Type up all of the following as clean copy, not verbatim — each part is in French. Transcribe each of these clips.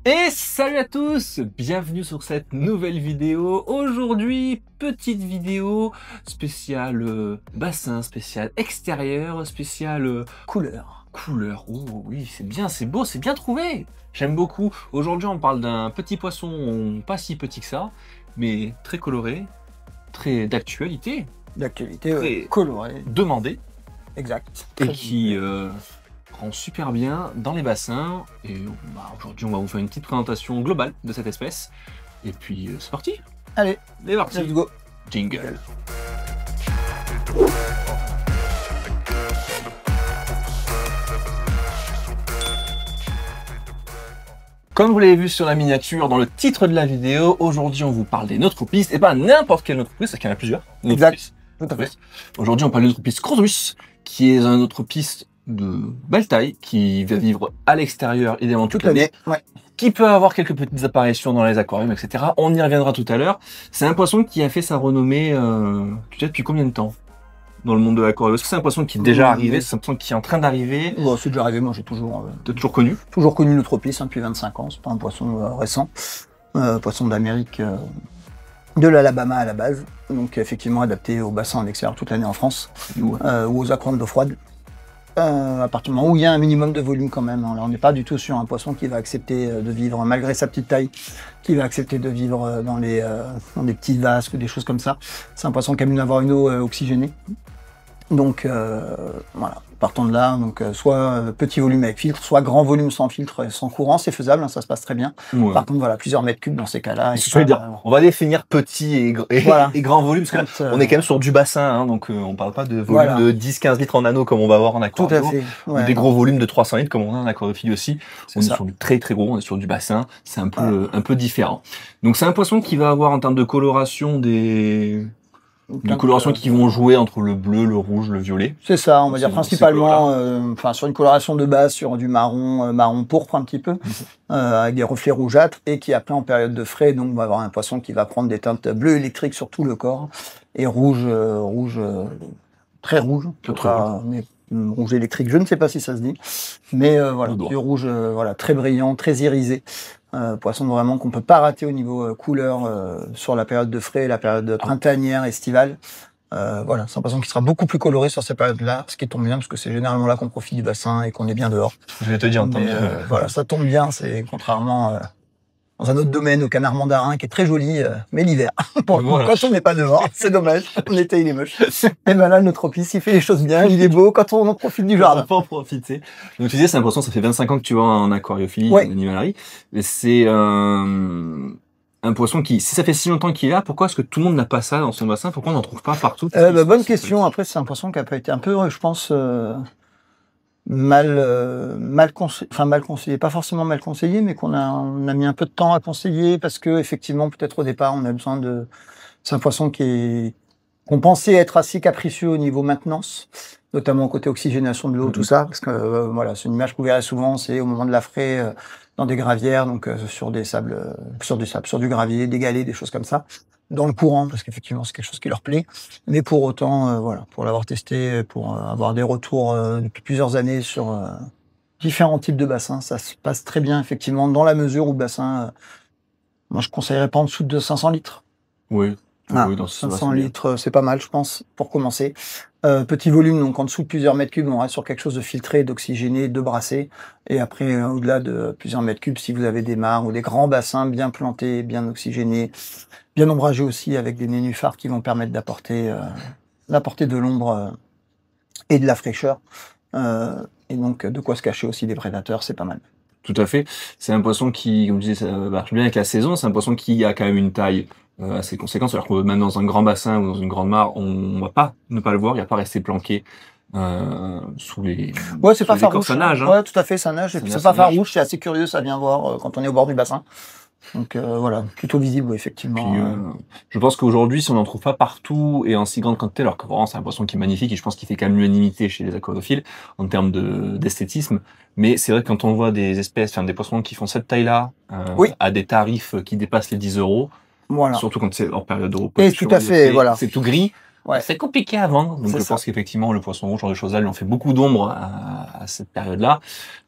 Et salut à tous, bienvenue sur cette nouvelle vidéo. Aujourd'hui, petite vidéo spéciale bassin, spéciale extérieur, spéciale Couleur. couleur. Oh oui, c'est bien, c'est beau, c'est bien trouvé. J'aime beaucoup. Aujourd'hui, on parle d'un petit poisson pas si petit que ça, mais très coloré, très d'actualité, D'actualité colorée. demandé, Exact. et qui rend super bien dans les bassins. Et aujourd'hui, on va vous faire une petite présentation globale de cette espèce. Et puis, c'est parti. Allez, C'est parti. let's go. Jingle. Comme vous l'avez vu sur la miniature, dans le titre de la vidéo, aujourd'hui on vous parle des Neutropis, et pas n'importe quelle Neutropis, parce qu'il y en a plusieurs. Exact. Tout à fait. Aujourd'hui on parle de Neutropis crurus, qui est un Neutropis de belle taille, qui va vivre à l'extérieur, idéalement toute l'année, Ouais. qui peut avoir quelques petites apparitions dans les aquariums, etc. On y reviendra tout à l'heure. C'est un poisson qui a fait sa renommée, tu sais, depuis combien de temps dans le monde de l'aquarium? Est-ce que c'est un poisson qui est déjà arrivé? C'est un poisson qui est en train d'arriver? Bon, c'est déjà arrivé, moi j'ai toujours Toujours connu? Neutropis depuis 25 ans, c'est pas un poisson récent. Poisson d'Amérique, de l'Alabama à la base, donc effectivement adapté au bassin en extérieur toute l'année en France, ou aux aquariums d'eau froide. À partir du moment où il y a un minimum de volume quand même. Hein. Là, on n'est pas du tout sur un poisson qui va accepter de vivre, malgré sa petite taille, qui va accepter de vivre dans des petits vases ou des choses comme ça. C'est un poisson qui aime avoir une eau oxygénée. Donc voilà, partant de là, donc soit petit volume avec filtre, soit grand volume sans filtre et sans courant, c'est faisable, hein, ça se passe très bien. Ouais. Par contre, voilà, plusieurs mètres cubes dans ces cas-là. On va définir petit et grand volume, parce que on est quand même sur du bassin, hein, donc on parle pas de volume de 10-15 litres en anneau comme on va avoir en aquarium. Tout à fait. Ouais, des gros volumes de 300 litres comme on a en aquariophilie aussi. On est ça. sur du très gros, on est sur du bassin, c'est un peu différent. Donc c'est un poisson qui va avoir en termes de coloration des colorations qui vont jouer entre le bleu, le rouge, le violet. C'est ça, on va dire principalement, sur une coloration de base sur du marron, marron pourpre un petit peu, avec des reflets rougeâtres, et qui après en période de frais, donc on va avoir un poisson qui va prendre des teintes bleu électrique sur tout le corps et rouge, très rouge, mais rouge électrique, je ne sais pas si ça se dit, mais voilà, du rouge, voilà, très brillant, très irisé. Poisson vraiment qu'on peut pas rater au niveau couleur sur la période de frais, la période printanière, estivale. Voilà, c'est un poisson qui sera beaucoup plus coloré sur ces périodes-là, ce qui tombe bien parce que c'est généralement là qu'on profite du bassin et qu'on est bien dehors. Je vais te dire, voilà, ça tombe bien, c'est contrairement dans un autre domaine, au canard mandarin, qui est très joli, mais l'hiver. Quand on n'est pas dehors, c'est dommage. L'été, il est moche. Et ben là, le Neutropis, il fait les choses bien, il est beau quand on en profite du jardin. On peut en profiter. Donc tu disais, c'est un poisson, ça fait 25 ans que tu vas en aquariophilie, en animalerie. Mais c'est un poisson qui, si ça fait si longtemps qu'il est là, pourquoi est-ce que tout le monde n'a pas ça dans son bassin? Pourquoi on n'en trouve pas partout? Bonne question. Après, c'est un poisson qui a pas été un peu, je pense, mal conseillé, pas forcément mal conseillé, mais on a mis un peu de temps à conseiller parce que effectivement, peut-être au départ, on a besoin de. C'est un poisson qu'on pensait être assez capricieux au niveau maintenance, notamment côté oxygénation de l'eau, tout ça, parce que voilà, c'est une image qu'on verrait souvent, c'est au moment de la fraie dans des gravières, donc sur des sables, sur du gravier, des galets, des choses comme ça, dans le courant, parce qu'effectivement c'est quelque chose qui leur plaît. Mais pour autant, voilà, pour l'avoir testé, pour avoir des retours depuis plusieurs années sur différents types de bassins, ça se passe très bien effectivement dans la mesure où le bassin, moi je conseillerais pas en dessous de 500 litres. Oui. Oui, dans 500 litres, c'est pas mal, je pense, pour commencer. Petit volume, donc en dessous de plusieurs mètres cubes, on reste sur quelque chose de filtré, d'oxygéné, de brassé. Et après, au-delà de plusieurs mètres cubes, si vous avez des mares ou des grands bassins bien plantés, bien oxygénés, bien ombragés aussi, avec des nénuphars qui vont permettre d'apporter de l'ombre et de la fraîcheur. Et donc, de quoi se cacher aussi des prédateurs, c'est pas mal. Tout à fait. C'est un poisson qui, comme je disais, ça marche bien avec la saison. C'est un poisson qui a quand même une taille assez conséquente. Alors que même dans un grand bassin ou dans une grande mare, on va pas ne pas le voir. Il va pas rester planqué sous les. Ouais, c'est pas farouche. Ça nage. Hein. Ouais, tout à fait, ça nage. Et puis c'est pas farouche. C'est assez curieux. Ça vient voir quand on est au bord du bassin. Donc voilà, plutôt visible, effectivement. Puis, je pense qu'aujourd'hui, si on n'en trouve pas partout et en si grande quantité, alors que vraiment c'est un poisson qui est magnifique et je pense qu'il fait quand même l'unanimité chez les aquariophiles en termes d'esthétisme. Mais c'est vrai que quand on voit des espèces, enfin des poissons qui font cette taille-là, à des tarifs qui dépassent les 10 €, voilà. Surtout quand c'est hors période de repos. Et tout à fait, voilà. C'est tout gris. Ouais. C'est compliqué à vendre. Donc C'est je ça. pense qu'effectivement, le poisson rouge, ce genre de choses-là, lui ont fait beaucoup d'ombre à cette période-là.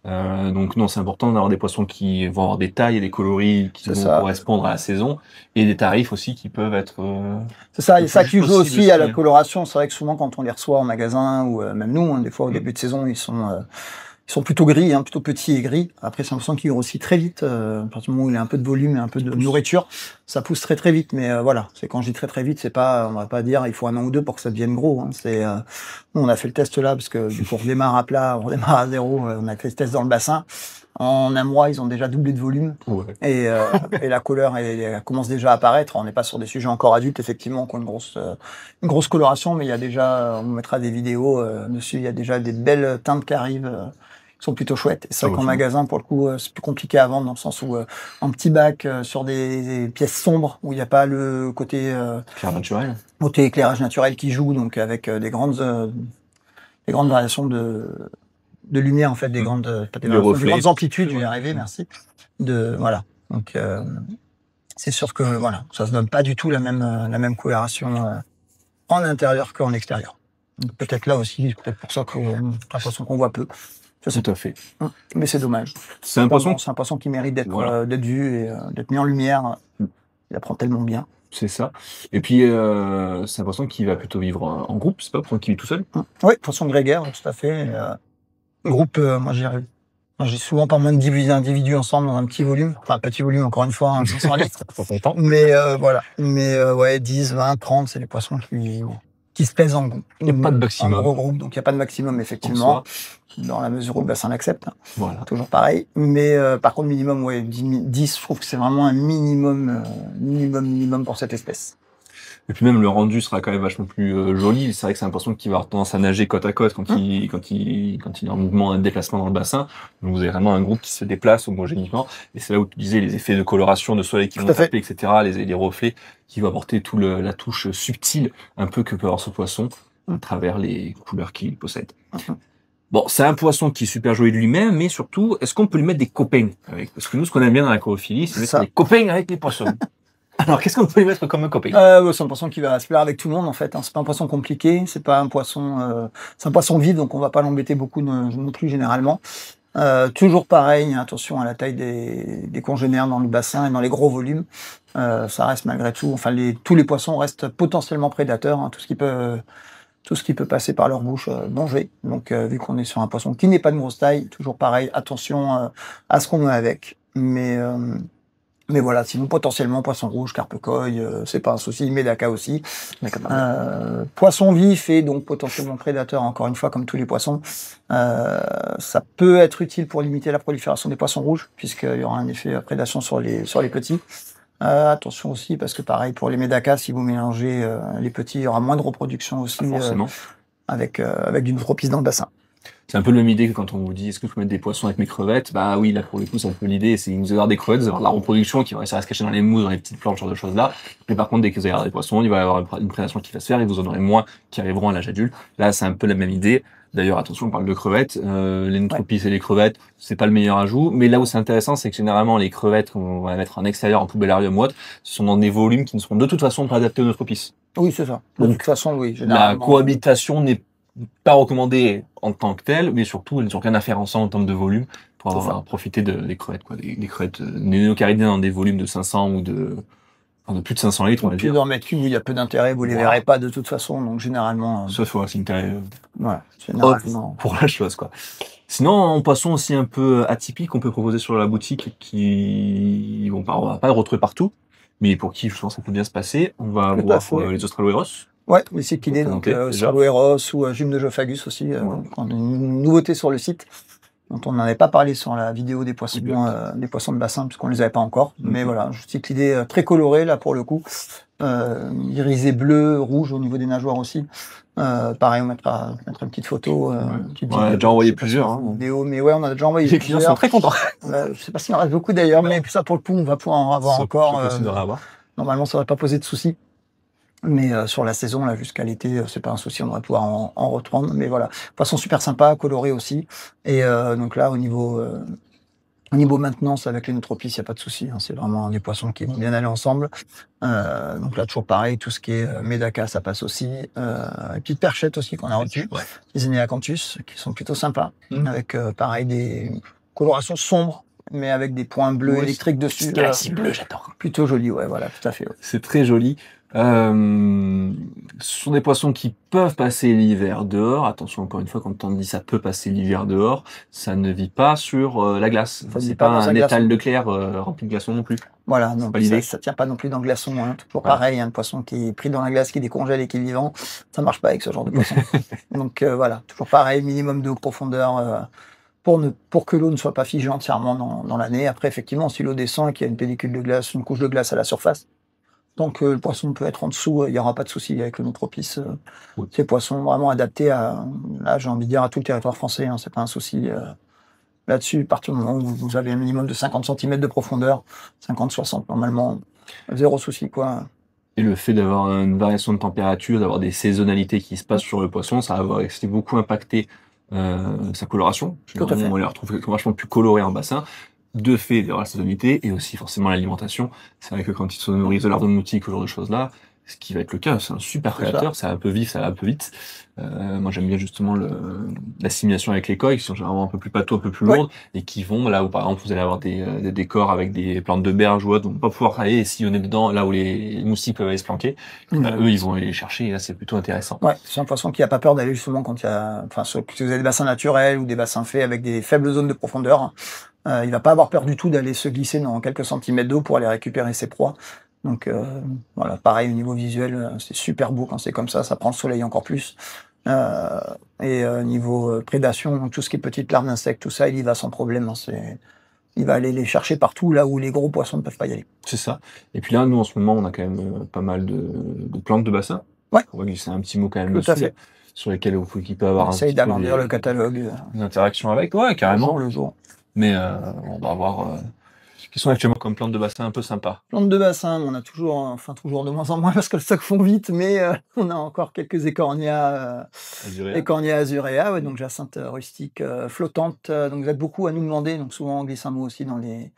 Donc non, c'est important d'avoir des poissons qui vont avoir des tailles et des coloris qui C'est vont ça. correspondre à la saison et des tarifs aussi qui peuvent être C'est ça, le et ça plus qui juste joue possible aussi à la hein. coloration. C'est vrai que souvent, quand on les reçoit en magasin, ou même nous, hein, des fois, au début de saison, ils sont plutôt gris, hein, plutôt petits et gris. Après, c'est un poisson qui grossit très vite. À partir du moment où il a un peu de volume et un peu de nourriture, ça pousse très très vite. Mais voilà, c'est quand je dis très très vite, c'est pas, on va pas dire il faut 1 an ou 2 pour que ça devienne gros. Hein. Nous, on a fait le test là parce que du coup, on redémarre à plat, on redémarre à zéro. On a fait le test dans le bassin. En 1 mois, ils ont déjà doublé de volume Ouais. et la couleur elle commence déjà à apparaître. On n'est pas sur des sujets encore adultes, effectivement, qui ont une grosse coloration, mais il y a déjà, on mettra des vidéos dessus. Il y a déjà des belles teintes qui arrivent, qui sont plutôt chouettes. Et c'est vrai qu'en magasin, pour le coup, c'est plus compliqué à vendre dans le sens où en petit bac sur des pièces sombres où il n'y a pas le côté éclairage naturel qui joue, donc avec des grandes variations de lumière, en fait, des grandes, pas des grandes amplitudes, je vais y arriver, merci. Voilà. Donc, c'est sûr que, voilà, ça se donne pas du tout la même coloration, en intérieur qu'en extérieur. Donc, peut-être là aussi, peut-être pour ça que, c'est un poisson qu'on voit peu. Tout à fait. Mais c'est dommage. C'est un poisson qui mérite d'être, d'être vu et, d'être mis en lumière. Il apprend tellement bien. C'est ça. Et puis, c'est un poisson qui va plutôt vivre en groupe, c'est pas un poisson qui vit tout seul? Oui, poisson grégaire, tout à fait. Groupe, moi j'ai souvent pas moins de 10 individus ensemble dans un petit volume. Enfin, petit volume, encore une fois, hein, 500 litres. Mais voilà. Mais ouais, 10, 20, 30, c'est les poissons qui se plaisent en groupe. Il n'y a pas de maximum. En gros groupe, donc il n'y a pas de maximum, effectivement. Dans la mesure où le bassin l'accepte. Voilà. Toujours pareil. Mais par contre, minimum, ouais, 10, je trouve que c'est vraiment un minimum pour cette espèce. Et puis même le rendu sera quand même vachement plus joli. C'est vrai que c'est un poisson qui va avoir tendance à nager côte à côte quand il est en mouvement, un déplacement dans le bassin. Donc vous avez vraiment un groupe qui se déplace homogénément. Et c'est là où tu disais les effets de coloration, de soleil qui vont taper, etc. Les reflets qui vont apporter la touche subtile un peu que peut avoir ce poisson à travers les couleurs qu'il possède. Bon, c'est un poisson qui est super joli de lui-même, mais surtout, est-ce qu'on peut lui mettre des copains avec? Parce que nous, ce qu'on aime bien dans la corophilie, c'est mettre des copains avec les poissons. Alors, qu'est-ce qu'on peut lui mettre comme un copain? C'est un poisson qui va se plaire avec tout le monde, en fait. Hein. C'est pas un poisson compliqué, c'est pas un poisson, c'est un poisson vif, donc on va pas l'embêter beaucoup non plus généralement. Toujours pareil, attention à la taille des congénères dans le bassin et dans les gros volumes. Ça reste malgré tout, enfin tous les poissons restent potentiellement prédateurs. Hein. Tout ce qui peut passer par leur bouche, manger. Donc, vu qu'on est sur un poisson qui n'est pas de grosse taille, toujours pareil, attention à ce qu'on met avec. Mais voilà, sinon potentiellement poisson rouge, carpe-coille, c'est pas un souci, médaca aussi. Poisson vif et donc potentiellement prédateur, encore une fois, comme tous les poissons. Ça peut être utile pour limiter la prolifération des poissons rouges, puisqu'il y aura un effet prédation sur les petits. Attention aussi, parce que pareil, pour les médacas, si vous mélangez les petits, il y aura moins de reproduction aussi, avec du propice dans le bassin. C'est un peu la même idée que quand on vous dit est-ce que je peux mettre des poissons avec mes crevettes? Bah oui, là pour le coup c'est un peu l'idée, c'est que vous allez avoir des crevettes, vous allez avoir de la reproduction qui va réussir à se cacher dans les mousses, dans les petites plantes, ce genre de choses là. Mais par contre dès que vous allez avoir des poissons, il va y avoir une prédation qui va se faire et vous en aurez moins qui arriveront à l'âge adulte. Là c'est un peu la même idée. D'ailleurs attention, on parle de crevettes, les nootropies et les crevettes, c'est pas le meilleur ajout. Mais là où c'est intéressant, c'est que généralement les crevettes qu'on va mettre en extérieur, en poubellarium ou autre, ce sont dans des volumes qui ne seront de toute façon pas adaptés aux nootropies. Oui, c'est ça. De toute façon, oui. La cohabitation n'est pas recommandé en tant que tel, mais surtout, elles n'ont rien à faire ensemble en termes de volume pour avoir profité des crevettes, quoi. Des crevettes néocaridées dans des volumes de 500 ou de plus de 500 litres, on va dire. Plus d'un mètre cube où il y a peu d'intérêt, vous les verrez pas de toute façon, donc généralement. Ça, faut c'est intérêt. Voilà, généralement. Pour la chose, quoi. Sinon, en poisson aussi un peu atypique, on peut proposer sur la boutique on va pas le retrouver partout, mais pour qui, je pense, ça peut bien se passer. On va voir les Australoeros. Ouais, les cyclidés, donc Australoeros ou Jume de Jophagus aussi, une nouveauté sur le site, dont on n'avait pas parlé sur la vidéo des poissons de bassin, puisqu'on les avait pas encore. Mais voilà, cyclidés très colorés, là, pour le coup. Irisé bleu, rouge au niveau des nageoires aussi. Pareil, on mettra une petite photo. On a déjà envoyé plusieurs. Vidéo, mais ouais, on a déjà envoyé plusieurs. Les clients sont très contents. Je sais pas s'il en reste beaucoup d'ailleurs, mais ça, pour le coup, on va pouvoir en avoir encore. Normalement, ça ne devrait pas poser de soucis. Mais sur la saison, là, jusqu'à l'été, c'est pas un souci, on devrait pouvoir en reprendre. Mais voilà, poisson super sympa, coloré aussi. Et donc là, au niveau Au niveau maintenance, avec les Nutropisces, il y a pas de souci, hein, c'est vraiment des poissons qui vont bien aller ensemble. Donc là, toujours pareil, tout ce qui est, médaca, ça passe aussi. Et puis perchettes aussi qu'on a reçues, Ouais. les Eneacanthus, qui sont plutôt sympas, Mmh. avec, pareil des colorations sombres, mais avec des points bleus Ouais, électriques cette dessus, galaxie bleue, j'adore. plutôt joli, ouais, voilà, tout à fait, ouais. C'est très joli. Ce sont des poissons qui peuvent passer l'hiver dehors. Attention, encore une fois, quand on dit ça peut passer l'hiver dehors, ça ne vit pas sur la glace. Ça ne C'est vit pas pas dans un un glaçon. étal de clair rempli de glaçons non plus. Voilà, C'est donc pas ça l'idée. ça tient pas non plus dans le glaçon, hein. Toujours Voilà. pareil, un poisson qui est pris dans la glace, qui décongèle et qui est vivant, ça marche pas avec ce genre de poisson. Donc voilà, toujours pareil, minimum de profondeur, pour que l'eau ne soit pas figée entièrement dans l'année. Après, effectivement, si l'eau descend et qu'il y a une pellicule de glace, une couche de glace à la surface, tant que le poisson peut être en dessous, il y aura pas de souci avec le Nutropice. Oui. Ces poissons vraiment adaptés à, là, j'ai envie de dire, à tout le territoire français, hein, c'est pas un souci, là-dessus. À partir du moment où vous avez un minimum de 50 centimètres de profondeur, 50-60 normalement, 0 souci, quoi. Et le fait d'avoir une variation de température, d'avoir des saisonnalités qui se passent sur le poisson, ça va aussi beaucoup impacter sa coloration. Tout à fait. On les retrouve vachement plus colorés en bassin. De fait, il y aura la saisonnalité et aussi forcément l'alimentation. C'est vrai que quand ils se nourrissent de lardons de moustiques, ce genre de choses-là, ce qui va être le cas, c'est un super C'est ça. prédateur, ça va un peu vif, ça va un peu vite. Moi j'aime bien justement l'assimilation avec les coques, qui sont généralement un peu plus pâteaux, un peu plus Ouais. lourdes, et qui vont là où par exemple vous allez avoir des décors avec des plantes de berge ou autres, donc pas pouvoir aller et sillonner dedans, là où les moustiques peuvent aller se planquer. Voilà. Eux ils vont aller les chercher et là c'est plutôt intéressant. Ouais, c'est un poisson qui a pas peur d'aller justement quand il y a, enfin, si vous avez des bassins naturels ou des bassins faits avec des faibles zones de profondeur, il va pas avoir peur du tout d'aller se glisser dans quelques centimètres d'eau pour aller récupérer ses proies. Donc voilà, pareil au niveau visuel, c'est super beau quand c'est comme ça prend le soleil encore plus. Et niveau prédation, donc tout ce qui est petites larves d'insectes, tout ça, il y va sans problème, hein, il va aller les chercher partout là où les gros poissons ne peuvent pas y aller. C'est ça. Et puis là, nous, en ce moment, on a quand même pas mal de plantes de bassin. Ouais. On va glisser un petit mot quand même Tout dessus, à fait. sur lesquelles il peut On avoir un essaye petit peu d'agrandir le catalogue, des interactions avec. Ouais, carrément. le jour. Mais on va voir qui sont actuellement comme plantes de bassin un peu sympas. Plantes de bassin, on a toujours, enfin toujours de moins en moins parce que le stock fond vite, mais on a encore quelques Écornia Azuréa. Écornia azurea, ouais, donc jacinthe rustique flottante. Donc vous êtes beaucoup à nous demander, donc souvent on glisse un mot aussi dans les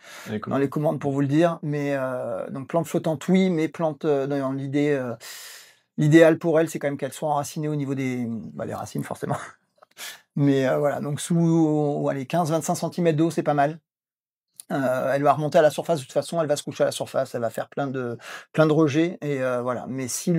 commandes pour vous le dire. Mais donc plantes flottantes, oui, mais plantes dans l'idée, l'idéal pour elles, c'est quand même qu'elles soient enracinées au niveau des racines forcément. Mais voilà, donc sous allez, 15-25 centimètres d'eau, c'est pas mal. Elle va remonter à la surface, de toute façon, elle va se coucher à la surface, elle va faire plein de rejets et voilà. Mais si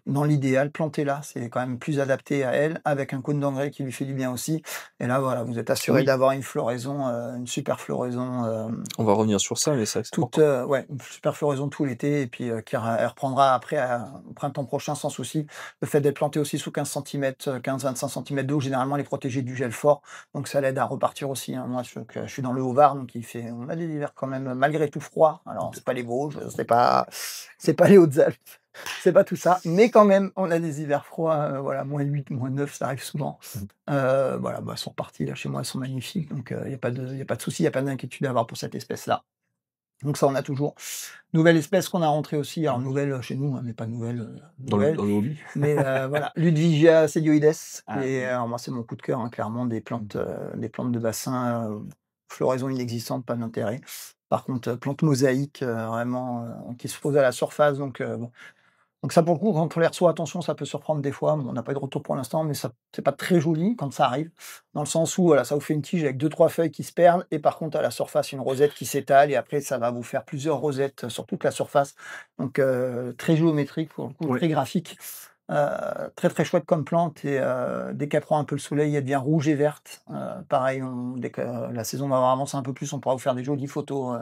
dans l'idéal, plantez-la, c'est quand même plus adapté à elle, avec un cône d'engrais qui lui fait du bien aussi. Et là, voilà, vous êtes assuré Oui. d'avoir une floraison, une super floraison, On va revenir sur ça, mais ça, c'est toute, ouais, une super floraison tout l'été et puis elle reprendra après au printemps prochain sans souci. Le fait d'être planté aussi sous 15 centimètres, 15-25 centimètres d'eau, généralement, elle est protégée du gel fort, donc ça l'aide à repartir aussi, hein. Moi, je suis dans le Haut-Var, donc on a des hivers quand même malgré tout froids. Alors, c'est pas les Vosges, c'est pas les Hautes-Alpes, c'est pas tout ça, mais quand même, on a des hivers froids, voilà, -8, -9, ça arrive souvent. Voilà, elles sont reparties là chez moi, elles sont magnifiques, donc il y a pas de souci, il y a pas d'inquiétude à avoir pour cette espèce-là. Donc ça, on a toujours. Nouvelle espèce qu'on a rentrée aussi, alors nouvelle chez nous, hein, mais pas nouvelle, dans nouvelle, le hobby. mais voilà, Ludwigia sedioides. Ah. Et alors moi, c'est mon coup de cœur, hein, clairement, des plantes de bassin, floraison inexistante, pas d'intérêt. Par contre, plantes mosaïques, vraiment, qui se posent à la surface, donc bon. Donc ça, pour le coup, quand on les reçoit, attention, ça peut surprendre des fois. Bon, on n'a pas eu de retour pour l'instant, mais ça c'est pas très joli quand ça arrive, dans le sens où, voilà, ça vous fait une tige avec 2-3 feuilles qui se perdent et par contre, à la surface, une rosette qui s'étale et après ça va vous faire plusieurs rosettes sur toute la surface. Donc très géométrique pour le coup, Ouais. très graphique. Très, très chouette comme plante et dès qu'elle prend un peu le soleil, elle devient rouge et verte. Pareil, dès que la saison va avancer un peu plus, on pourra vous faire des jolies photos,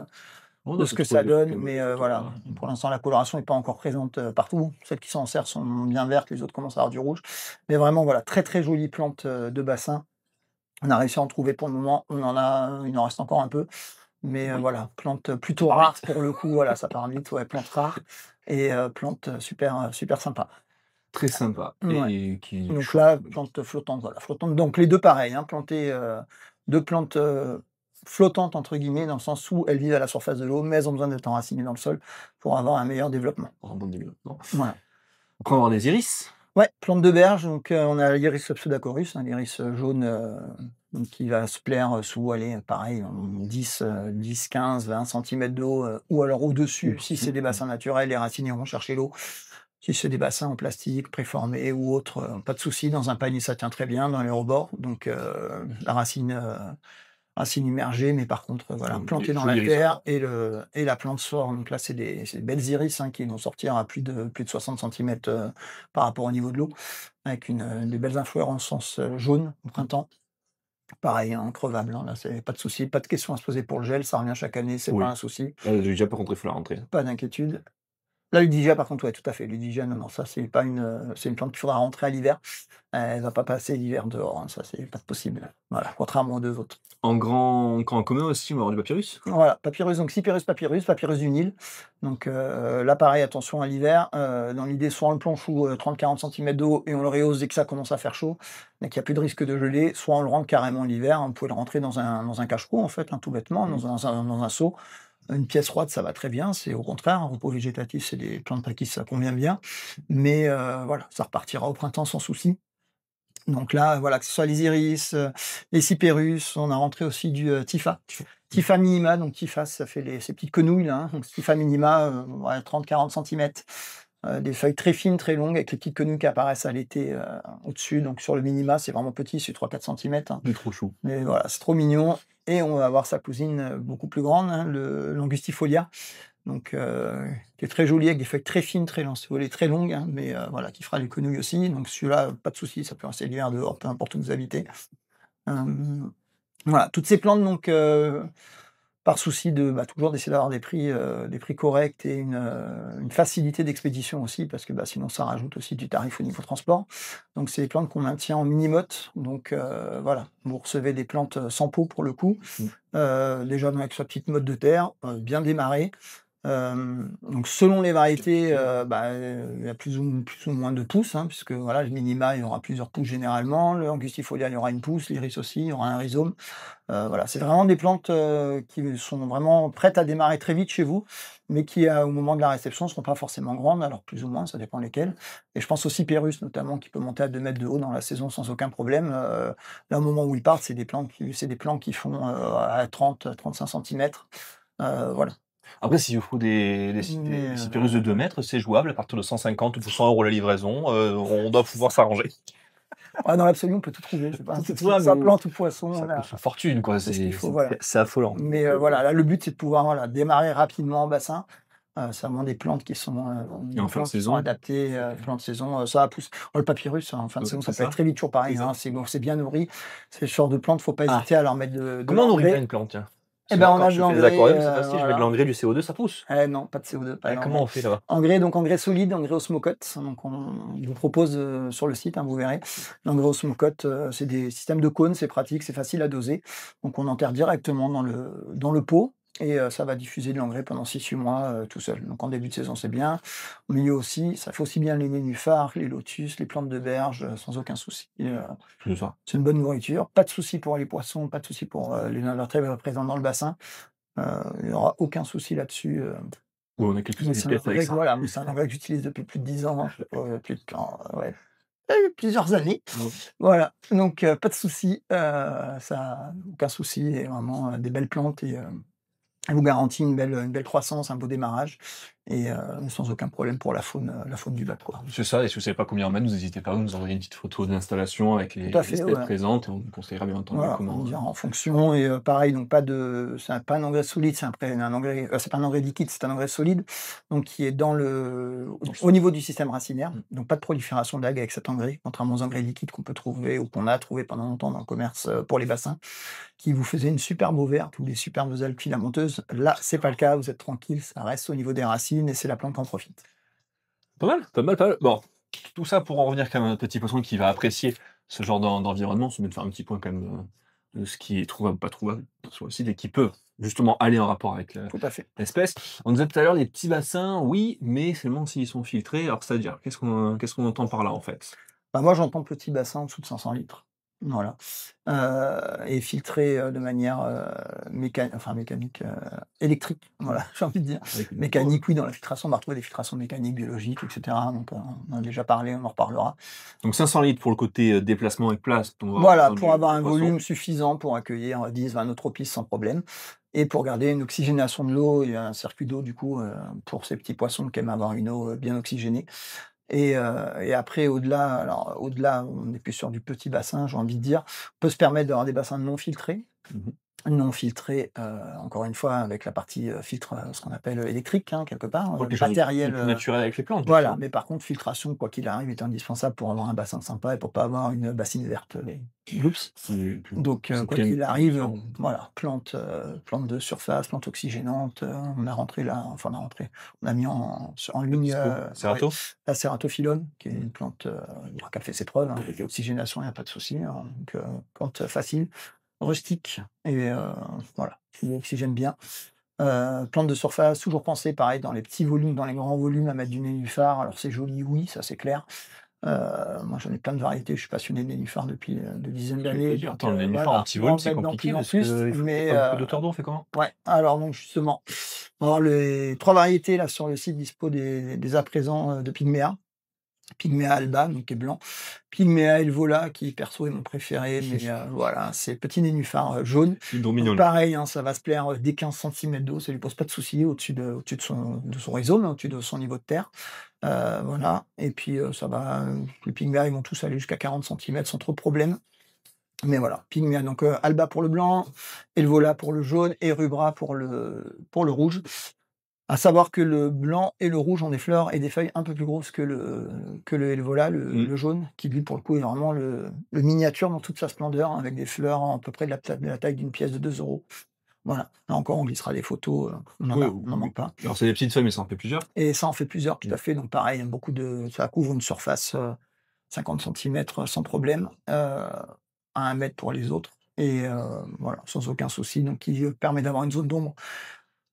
On de doit ce se que ça trouver donne, quelques mais belles photos, voilà, là. pour l'instant, la coloration n'est pas encore présente, partout. Celles qui sont en serre sont bien vertes, les autres commencent à avoir du rouge. Mais vraiment, voilà, très, très jolie plante, de bassin. On a réussi à en trouver pour le moment. Il en reste encore un peu, mais Oui. voilà, plante plutôt rare pour le coup, voilà, ça part vite, ouais, plante rare et plante super, super sympa. Très sympa. Ouais. Et qui Donc là, plante flottante, voilà, flottante. Donc les 2 pareils, hein, plantées, 2 plantes, «flottantes» entre guillemets, dans le sens où elles vivent à la surface de l'eau, mais elles ont besoin d'être enracinées dans le sol pour avoir un meilleur développement. pour un bon développement. Voilà. Après, on va avoir des iris. Ouais, plante de berge, donc on a l'iris pseudacorus, hein, l'iris jaune, donc qui va se plaire sous, allez, pareil, 10, 15, 20 centimètres d'eau, ou alors au-dessus, si c'est des bassins naturels, les racines iront chercher l'eau. Si c'est des bassins en plastique, préformés ou autres, pas de souci, dans un panier, ça tient très bien, dans les rebords, donc la racine immergée, mais par contre, voilà, Donc, plantée des dans la jolis terre et la plante sort. Donc là, c'est des belles iris, hein, qui vont sortir à plus de 60 centimètres par rapport au niveau de l'eau, avec des belles inflorescences jaunes au printemps. Pareil, hein, crevables, hein, là, c'est pas de souci, pas de question à se poser pour le gel, ça revient chaque année, c'est pas Oui. un souci, Déjà, par contre, il faut la rentrer. pas d'inquiétude. Là, l'Udigia, par contre, ouais, tout à fait. L'Udigia, non, non, ça, c'est pas c'est une plante qu'il faudra rentrer à l'hiver. Elle va pas passer l'hiver dehors, hein, ça, c'est pas possible. Voilà, contrairement aux 2 autres. En commun aussi, on va avoir du papyrus. Voilà, papyrus, donc Cyperus papyrus, papyrus du Nil. Donc là, pareil, attention à l'hiver. Dans l'idée, soit on le plonge sous 30-40 centimètres d'eau et on le rehausse dès que ça commence à faire chaud, donc il y a plus de risque de geler, soit on le rentre carrément l'hiver. Vous pouvez le rentrer dans un cache-pot, en fait, hein, tout bêtement, dans un seau. Une pièce froide, ça va très bien, c'est au contraire, un repos végétatif, c'est des plantes à qui ça convient bien. Mais voilà, ça repartira au printemps sans souci. Donc là, voilà, que ce soit les iris, les cyperus, on a rentré aussi du Tifa. Tifa minima, donc Tifa, ça fait ces petites quenouilles là, hein, donc Tifa minima, ouais, 30-40 centimètres. Des feuilles très fines, très longues, avec les petites quenouilles qui apparaissent à l'été au-dessus. Donc sur le minima, c'est vraiment petit, c'est 3-4 centimètres, hein. C'est trop chou. Mais voilà, c'est trop mignon. Et on va avoir sa cousine beaucoup plus grande, hein, l'angustifolia, donc qui est très jolie avec des feuilles très fines, très lancéolées, très longues, hein, mais voilà, qui fera les quenouilles aussi. Donc celui-là, pas de souci, ça peut rester l'hiver dehors, peu importe où vous habitez. Voilà, toutes ces plantes, donc par souci de toujours d'essayer d'avoir des prix corrects et une facilité d'expédition aussi, parce que sinon ça rajoute aussi du tarif au niveau transport. Donc c'est des plantes qu'on maintient en mini-motte, donc voilà, vous recevez des plantes sans pot pour le coup, déjà avec sa petite motte de terre, bien démarrée. Donc selon les variétés, il y a plus ou moins de pousses, hein, puisque voilà, le minima, il y aura plusieurs pousses généralement. Le angustifolia, il y aura une pousse, l'iris aussi, il y aura un rhizome. Voilà, c'est vraiment des plantes qui sont vraiment prêtes à démarrer très vite chez vous, mais qui, au moment de la réception, ne seront pas forcément grandes, alors plus ou moins, ça dépend lesquelles. Et je pense aussi Pyrrhus notamment, qui peut monter à 2 mètres de haut dans la saison sans aucun problème. Là, au moment où ils partent, c'est des plants qui font à 30-35 centimètres. Voilà. Après, s'il vous faut des Mais, cyperus de 2 mètres, c'est jouable à partir de 150 ou 200 € la livraison. On doit pouvoir s'arranger. Ouais, dans l'absolu, on peut tout trouver. Je sais pas, Tout c'est trouver, ça, mais plante ou poisson. Ça Là, coûte une fortune, quoi. c'est ce qu'il faut, voilà. C'est affolant. Mais voilà, là, le but, c'est de pouvoir démarrer rapidement en bassin. C'est vraiment des plantes qui sont, Et en fin de saison adaptées, plantes de saison. Ça pousse. Le papyrus, en fin de saison, ça c'est peut être ça. très vite, toujours pareil. Hein, c'est bien nourri. C'est le genre de plante, faut pas hésiter à leur mettre de Comment on nourrit l'engrais. pas une plante, tiens? Eh Parce que ben, là, on quand a je de fais des l'engrais. aquariums, c'est facile, je mets Voilà. de l'engrais, du CO2, ça pousse. Non, pas de CO2, pas d'engrais. Comment on fait là-bas? Donc engrais solide, engrais osmocote. Donc on vous propose sur le site, hein, vous verrez. L'engrais osmocote, c'est des systèmes de cônes, c'est pratique, c'est facile à doser. Donc on enterre directement dans le pot et ça va diffuser de l'engrais pendant 6-8 mois tout seul. Donc en début de saison, c'est bien. Au milieu aussi, ça fait aussi bien les nénuphars, les lotus, les plantes de berge, sans aucun souci. C'est ça. C'est une bonne nourriture. Pas de souci pour les poissons, pas de souci pour les invertébrés présents dans le bassin. Il n'y aura aucun souci là-dessus. Ouais, on a quelques Mais c'est un espèces avec engrais, ça. voilà, c'est un engrais que j'utilise depuis plus de 10 ans, plus de ouais, plusieurs années. Voilà, donc pas de souci, ça aucun souci et vraiment des belles plantes et elle vous garantit une belle croissance, un beau démarrage et sans aucun problème pour la faune du lac, quoi. C'est ça, et si vous savez pas combien en mettre, vous n'hésitez pas à nous envoyer une petite photo d'installation avec les Tout à fait, espèces ouais. présentes et on vous conseillera bien entendu Voilà, comment. on dira en fonction et pareil, donc c'est pas un engrais solide, c'est un engrais, c'est pas un engrais liquide, c'est un engrais solide, donc qui est au niveau du système racinaire, donc pas de prolifération d'algues avec cet engrais, contrairement aux engrais liquides qu'on peut trouver ou qu'on a trouvé pendant longtemps dans le commerce pour les bassins, qui vous faisaient une superbe eau verte ou des superbes algues filamenteuses. Là, c'est pas le cas, vous êtes tranquille, ça reste au niveau des racines et c'est la plante qui en profite. Pas mal, pas mal, pas mal. Bon, tout ça pour en revenir quand même à un petit poisson qui va apprécier ce genre d'environnement, c'est bien de faire un petit point quand même de ce qui est trouvable ou pas trouvable sur le site et qui peut justement aller en rapport avec Tout à fait. l'espèce. On disait tout à l'heure les petits bassins, oui, mais seulement s'ils sont filtrés. Alors c'est-à-dire, qu'est-ce qu'on entend par là en fait? Moi, j'entends petit bassin en dessous de 500 litres. Voilà, et filtré, de manière, mécanique, électrique, voilà, j'ai envie de dire. Avec une pause. Mécanique, oui, dans la filtration, on va retrouver des filtrations mécaniques, biologiques et cetera, donc on en a déjà parlé, on en reparlera. Donc 500 litres pour le côté, déplacement et place, on va avoir Voilà, besoin pour avoir du un poisson. volume suffisant pour accueillir 10-20 neutropistes sans problème et pour garder une oxygénation de l'eau et un circuit d'eau du coup, pour ces petits poissons qui aiment avoir une eau, bien oxygénée et après au-delà, on est plus sur du petit bassin, j'ai envie de dire. On peut se permettre d'avoir des bassins non filtrés. Mmh. Non filtré, encore une fois avec la partie, filtre, ce qu'on appelle, électrique, hein, quelque part, Ouais, quelque chose de matériel, plus naturel avec les plantes, voilà, justement. mais par contre filtration, quoi qu'il arrive, est indispensable pour avoir un bassin sympa et pour pas avoir une bassine verte, les oups. Donc C'est quoi plus qu'il arrive, différent. voilà, plante de surface, plante oxygénante, on a rentré, on a mis en ligne, Dispo, ouais, Cerato? la Ceratophyllum, qui est une plante, qui a fait ses preuves, hein, avec l'oxygénation, il y a pas de souci, hein, donc plante facile, rustique et voilà, qui oxygène bien. Plante de surface, toujours penser pareil dans les petits volumes, dans les grands volumes à mettre du nénuphar. Alors c'est joli, oui, ça c'est clair. Moi j'en ai plein de variétés, je suis passionné de nénuphar depuis, des dizaines Je vais te d'années, dire, donc attends, le nénuphar en voilà, petit on va volume, en c'est mettre de compliqué plus en parce plus, qu'il faut mais pas beaucoup d'auteur d'eau, on fait comment? ouais, alors donc justement, on va avoir les 3 variétés là sur le site dispo dès à présent, de Pygméa. Pygméa alba, donc qui est blanc. Pygméa elvola, qui perso est mon préféré, mais voilà, c'est petit nénuphar, jaune. Ils sont Donc mignons, là. pareil, hein, ça va se plaire, dès 15 centimètres d'eau, ça lui pose pas de souci au-dessus de son rhizome, hein, au-dessus de son niveau de terre. Voilà et puis, ça va, les pygméas, ils vont tous aller jusqu'à 40 centimètres sans trop de problème. Mais voilà, pygméa donc, alba pour le blanc, elvola pour le jaune et rubra pour le rouge. À savoir que le blanc et le rouge ont des fleurs et des feuilles un peu plus grosses que le Helvola, Mmh. le jaune, qui lui, pour le coup, est vraiment le miniature dans toute sa splendeur, hein, avec des fleurs à peu près de la taille d'une pièce de 2 €. Voilà. Là encore, on glissera des photos, Oui, on n'en oui. manque pas. Alors c'est des petites feuilles, mais ça en fait plusieurs. Et ça en fait plusieurs, tout Mmh. à fait. Donc pareil, ça couvre une surface, 50 centimètres sans problème, à 1 mètre pour les autres et voilà, sans aucun souci, donc qui, permet d'avoir une zone d'ombre.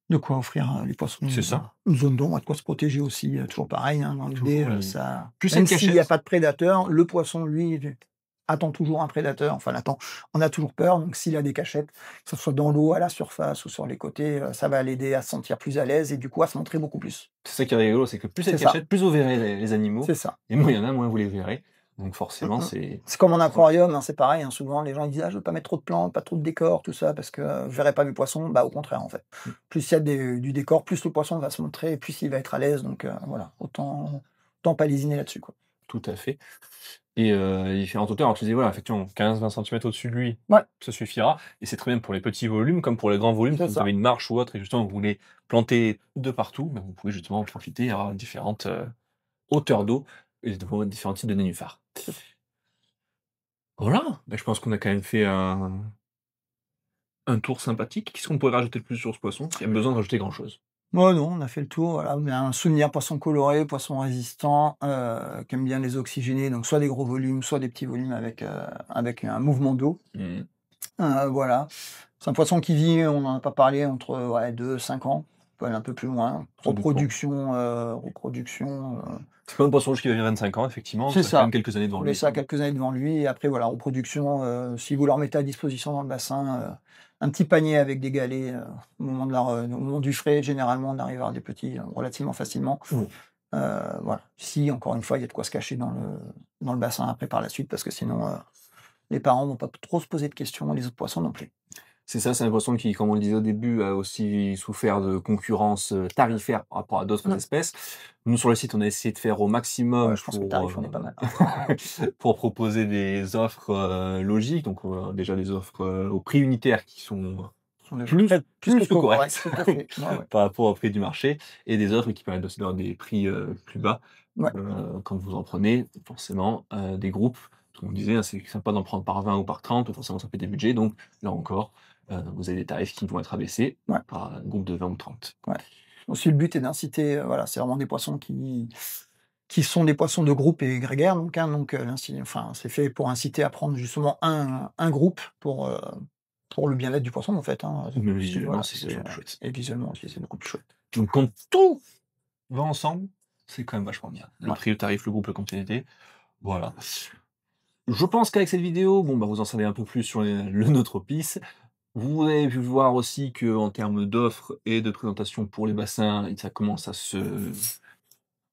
De quoi offrir, les poissons, C'est ça. une zone d'ombre, de quoi se protéger aussi, toujours pareil, hein, dans l'idée, Toujours les ça plus c'est même de s'il y a cachette. pas de prédateur, le poisson lui, attend toujours un prédateur, enfin l'attend. On a toujours peur, donc s'il a des cachettes, que ce soit dans l'eau, à la surface ou sur les côtés, ça va l'aider à se sentir plus à l'aise et du coup à se montrer beaucoup plus. C'est ça qui est rigolo, c'est que plus c'est C'est de ça, cachette, plus vous verrez les animaux c'est ça. et moins il y en a, moins vous les verrez. Donc Mmh forcément, mh. c'est C'est comme en aquarium, hein, c'est pareil, hein, souvent les gens ils disent: «Ah je veux pas mettre trop de plantes, pas trop de décor, tout ça parce que, je verrai pas mes poissons». Bah, au contraire en fait. mmh, Plus il y a du décor, plus le poisson va se montrer, plus il va être à l'aise donc voilà, autant pas lésiner là-dessus, quoi. tout à fait et il fait en hauteur, alors tu dis voilà, effectivement 15-20 centimètres au-dessus de lui, Ouais, ça suffira et c'est très bien pour les petits volumes comme pour les grands volumes. c'est Quand vous avez ça. une marche ou autre et justement vous voulez planter de partout, bah, vous pouvez justement en profiter et avoir différentes, hauteurs d'eau et de différents types de nénuphars. Voilà, bah, je pense qu'on a quand même fait un tour sympathique. Qu'est-ce qu'on pourrait rajouter de plus sur ce poisson? S'il y a besoin de rajouter grand chose? Ouais, non, on a fait le tour, voilà, on a un souvenir poisson coloré, poisson résistant, qui aime bien les oxygénés, donc soit des gros volumes, soit des petits volumes avec un mouvement d'eau. Mmh. Voilà. C'est un poisson qui vit, on n'en a pas parlé, entre, ouais, 2-5 ans, on peut aller un peu plus loin. Ça dépend. Reproduction, C'est pas un poisson rouge qui va vivre 25 ans, effectivement, donc c'est ça a quand même ça. quelques années devant Faut lui, laisser ça quoi. quelques années devant lui et après voilà, reproduction, si vous leur mettez à disposition dans le bassin, un petit panier avec des galets, au moment du frai, généralement, on arrive à avoir des petits, relativement facilement. Mmh. Voilà. Si, encore une fois, il y a de quoi se cacher dans le bassin après par la suite parce que sinon, les parents vont pas trop se poser de questions, les autres poissons non plus. C'est ça, c'est un poisson qui, comme on le disait au début, a aussi souffert de concurrence, tarifaire par rapport à d'autres Mmh. espèces. Nous, sur le site, on a essayé de faire au Ouais, maximum je pense que le tarif, on est pas mal. pour proposer des offres, logiques, donc déjà des offres, au prix unitaire qui sont On est plus plus que correct, correctes tout à fait. Ouais, ouais. par rapport au prix du marché et des offres qui permettent aussi d'avoir des prix, plus bas. Ouais, Quand vous en prenez, forcément, des groupes, comme on disait, hein, c'est sympa d'en prendre par 20 ou par 30, forcément ça fait des budgets, donc là encore, vous avez des tarifs qui vont être abaissés ouais, par un groupe de 20 ou 30. ouais. Aussi le but est d'inciter, voilà, c'est vraiment des poissons qui sont des poissons de groupe et grégaires donc, hein, donc, c'est fait pour inciter à prendre justement un groupe pour le bien-être du poisson en fait, hein, Mais visuellement, voilà, c'est toujours plus chouette. et visuellement aussi, c'est beaucoup plus chouette. Donc quand tout va ensemble, c'est quand même vachement bien. Le Ouais. prix, le tarif, le groupe, la continuité, voilà. Je pense qu'avec cette vidéo, bon, bah, vous en savez un peu plus sur le Notropice. Vous avez pu voir aussi que en termes d'offres et de présentation pour les bassins, ça commence à se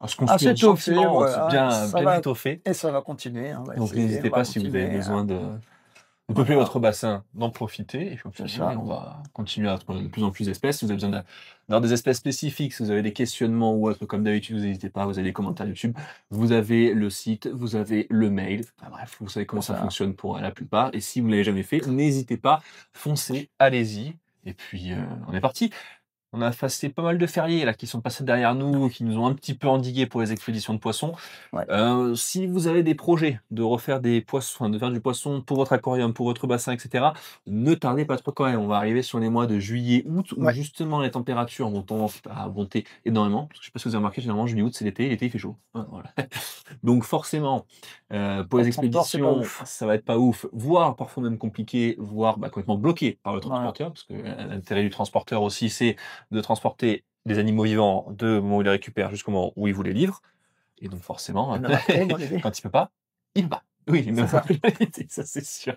Ah, c'est construire étoffé, gentiment, c'est voilà, bien étoffé. ça va continuer, on va Donc essayer, n'hésitez on va pas si vous avez continuer, besoin de peupler voilà, votre bassin, d'en profiter et puis c'est oui, ça. on va continuer à trouver de plus en plus d'espèces. Si vous avez besoin d'avoir des espèces spécifiques, si vous avez des questionnements ou autre, comme d'habitude, vous n'hésitez pas, vous avez des commentaires YouTube, vous avez le site, vous avez le mail, enfin bref, vous savez comment C'est ça ça. fonctionne pour la plupart et si vous l'avez jamais fait, n'hésitez pas, foncez, allez-y et puis, on est parti. On a passé pas mal de fériés là qui sont passés derrière nous, qui nous ont un petit peu endigués pour les expéditions de poissons. Ouais. Si vous avez des projets de refaire des poissons, enfin de faire du poisson pour votre aquarium, pour votre bassin, et cetera, ne tardez pas trop quand même. On va arriver sur les mois de juillet, août, où Ouais. justement les températures vont tendance à monter énormément. Parce que je sais pas si vous avez remarqué, généralement juillet, août, c'est l'été il fait chaud. Voilà. Donc forcément, pour Pour les le transport, c'est pas expéditions, ouf. ça va être pas ouf, voire parfois même compliqué, voire complètement bloqué par le Voilà. transporteur, parce que l'intérêt du transporteur aussi, c'est de transporter des animaux vivants de moment où il les récupère jusqu'au moment où il vous les livre. Et donc forcément, Il y en a pas trop dans l'idée. quand il peut pas, il va. Oui, une C'est ça. réalité, ça c'est sûr.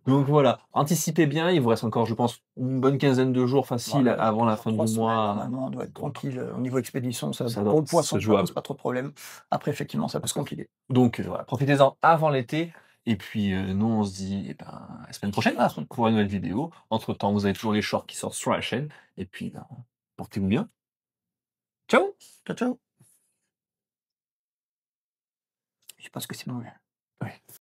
Donc voilà, anticipez bien, il vous reste encore, je pense, une bonne quinzaine de jours facile Voilà, avant la pour fin du 3 semaines, mois. normalement, on doit être Voilà, tranquille, au niveau expédition, ça ça pour doit le c'est poisson, ça pose jouable. pas trop de problème. Après, effectivement, ça peut se compliquer. Donc voilà, profitez-en avant l'été. Et puis nous, on se dit eh ben, à la semaine prochaine pour une nouvelle vidéo. Entre-temps, vous avez toujours les shorts qui sortent sur la chaîne. Et puis, ben, portez-vous bien. Ciao! Ciao, ciao. Je sais pas ce que c'est mauvais. Ouais.